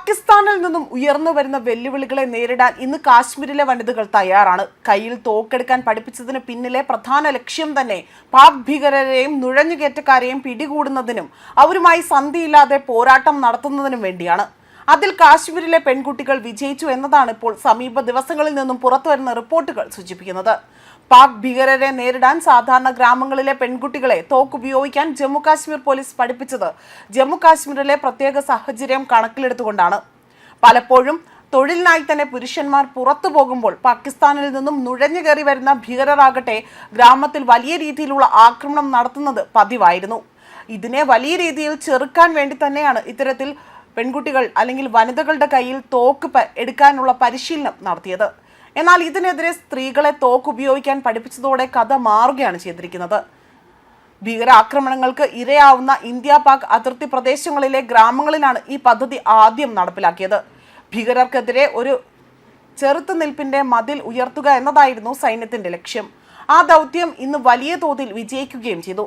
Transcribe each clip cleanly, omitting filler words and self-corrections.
പാകിസ്ഥാനിൽ നിന്നും ഉയർന്നു വരുന്ന വെല്ലുവിളികളെ നേരിടാൻ ഇന്ന് കാശ്മീരിലെ വനിതകൾ തയ്യാറാണ്. കയ്യിൽ തോക്കെടുക്കാൻ പഠിപ്പിച്ചതിന് പിന്നിലെ പ്രധാന ലക്ഷ്യം തന്നെ പാക് ഭീകരരെയും നുഴഞ്ഞുകയറ്റക്കാരെയും പിടികൂടുന്നതിനും അവരുമായി സന്ധിയില്ലാതെ പോരാട്ടം നടത്തുന്നതിനും വേണ്ടിയാണ്. അതിൽ കാശ്മീരിലെ പെൺകുട്ടികൾ വിജയിച്ചു എന്നതാണ് ഇപ്പോൾ സമീപ ദിവസങ്ങളിൽ നിന്നും പുറത്തുവരുന്ന റിപ്പോർട്ടുകൾ സൂചിപ്പിക്കുന്നത്. പാക് ഭീകരരെ നേരിടാൻ സാധാരണ ഗ്രാമങ്ങളിലെ പെൺകുട്ടികളെ തോക്കുപയോഗിക്കാൻ ജമ്മു കാശ്മീർ പോലീസ് പഠിപ്പിച്ചത് ജമ്മു കാശ്മീരിലെ പ്രത്യേക സാഹചര്യം കണക്കിലെടുത്തുകൊണ്ടാണ്. പലപ്പോഴും തൊഴിലിനായി തന്നെ പുരുഷന്മാർ പുറത്തു പോകുമ്പോൾ പാകിസ്ഥാനിൽ നിന്നും നുഴഞ്ഞു കയറി വരുന്ന ഭീകരരാകട്ടെ ഗ്രാമത്തിൽ വലിയ രീതിയിലുള്ള ആക്രമണം നടത്തുന്നത് പതിവായിരുന്നു. ഇതിനെ വലിയ രീതിയിൽ ചെറുക്കാൻ വേണ്ടി തന്നെയാണ് ഇത്തരത്തിൽ പെൺകുട്ടികൾ അല്ലെങ്കിൽ വനിതകളുടെ കയ്യിൽ തോക്ക് എടുക്കാനുള്ള പരിശീലനം നടത്തിയത്. എന്നാൽ ഇതിനെതിരെ സ്ത്രീകളെ തോക്ക് ഉപയോഗിക്കാൻ പഠിപ്പിച്ചതോടെ കഥ മാറുകയാണ് ചെയ്തിരിക്കുന്നത്. ഭീകരാക്രമണങ്ങൾക്ക് ഇരയാവുന്ന ഇന്ത്യ പാക് അതിർത്തി പ്രദേശങ്ങളിലെ ഗ്രാമങ്ങളിലാണ് ഈ പദ്ധതി ആദ്യം നടപ്പിലാക്കിയത്. ഭീകരർക്കെതിരെ ഒരു ചെറുത്തുനിൽപ്പിന്റെ മതിൽ ഉയർത്തുക എന്നതായിരുന്നു സൈന്യത്തിന്റെ ലക്ഷ്യം. ആ ദൗത്യം ഇന്ന് വലിയ തോതിൽ വിജയിക്കുകയും ചെയ്തു.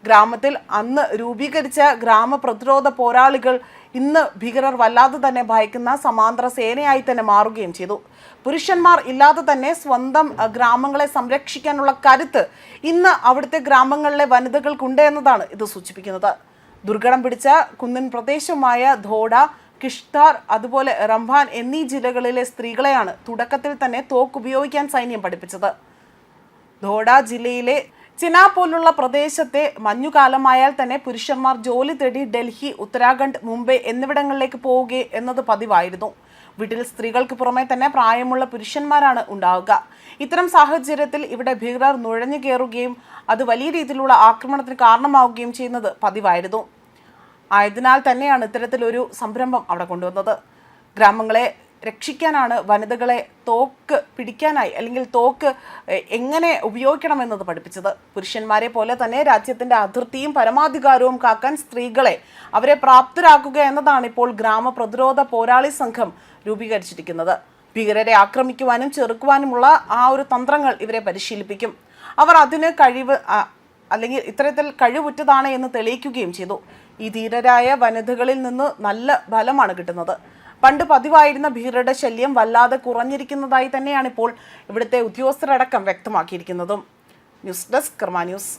ഗ്രാമത്തിൽ അന്ന് രൂപീകരിച്ച ഗ്രാമപ്രതിരോധ പോരാളികൾ ഇന്ന് ഭീകരർ വല്ലാതെ തന്നെ ഭയക്കുന്ന സമാന്തര സേനയായി തന്നെ മാറുകയും ചെയ്തു. പുരുഷന്മാർ ഇല്ലാതെ തന്നെ സ്വന്തം ഗ്രാമങ്ങളെ സംരക്ഷിക്കാനുള്ള കരുത്ത് ഇന്ന് അവിടുത്തെ ഗ്രാമങ്ങളിലെ വനിതകൾക്കുണ്ട് എന്നതാണ് ഇത് സൂചിപ്പിക്കുന്നത്. ദുർഘടം പിടിച്ച കുന്നിൻ പ്രദേശമായ ധോഡ, കിഷ്താർ, അതുപോലെ റംബാൻ എന്നീ ജില്ലകളിലെ സ്ത്രീകളെയാണ് തുടക്കത്തിൽ തന്നെ തോക്ക് ഉപയോഗിക്കാൻ സൈന്യം പഠിപ്പിച്ചത്. ധോഡ ജില്ലയിലെ ചിന പോലുള്ള പ്രദേശത്തെ മഞ്ഞുകാലമായാൽ തന്നെ പുരുഷന്മാർ ജോലി തേടി ഡൽഹി, ഉത്തരാഖണ്ഡ്, മുംബൈ എന്നിവിടങ്ങളിലേക്ക് പോവുക എന്നത് പതിവായിരുന്നു. വീട്ടിൽ സ്ത്രീകൾക്ക് പുറമെ തന്നെ പ്രായമുള്ള പുരുഷന്മാരാണ് ഉണ്ടാവുക. ഇത്തരം സാഹചര്യത്തിൽ ഇവിടെ ഭീകരർ നുഴഞ്ഞു കയറുകയും അത് വലിയ രീതിയിലുള്ള ആക്രമണത്തിന് കാരണമാവുകയും ചെയ്യുന്നത് പതിവായിരുന്നു. ആയതിനാൽ തന്നെയാണ് ഇത്തരത്തിലൊരു സംരംഭം അവിടെ കൊണ്ടുവന്നത്. ഗ്രാമങ്ങളെ രക്ഷിക്കാനാണ് വനിതകളെ തോക്ക് പിടിക്കാനായി അല്ലെങ്കിൽ തോക്ക് എങ്ങനെ ഉപയോഗിക്കണമെന്നത് പഠിപ്പിച്ചത്. പുരുഷന്മാരെ പോലെ തന്നെ രാജ്യത്തിന്റെ അതിർത്തിയും പരമാധികാരവും കാക്കാൻ സ്ത്രീകളെ അവരെ പ്രാപ്തരാക്കുക എന്നതാണ് ഇപ്പോൾ ഗ്രാമപ്രതിരോധ പോരാളി സംഘം രൂപീകരിച്ചിരിക്കുന്നത്. ഭീകരരെ ആക്രമിക്കുവാനും ചെറുക്കുവാനുമുള്ള ആ ഒരു തന്ത്രങ്ങൾ ഇവരെ പരിശീലിപ്പിക്കും. അവർ അതിന് അല്ലെങ്കിൽ ഇത്തരത്തിൽ കഴിവുറ്റതാണ് എന്ന് തെളിയിക്കുകയും ചെയ്തു. ഈ ധീരരായ വനിതകളിൽ നിന്ന് നല്ല ഫലമാണ് കിട്ടുന്നത്. പണ്ട് പതിവായിരുന്ന ഭീകരരുടെ ശല്യം വല്ലാതെ കുറഞ്ഞിരിക്കുന്നതായി തന്നെയാണ് ഇപ്പോൾ ഇവിടുത്തെ ഉദ്യോഗസ്ഥരടക്കം വ്യക്തമാക്കിയിരിക്കുന്നതും. ന്യൂസ് ഡെസ്ക് കർമ്മ ന്യൂസ്.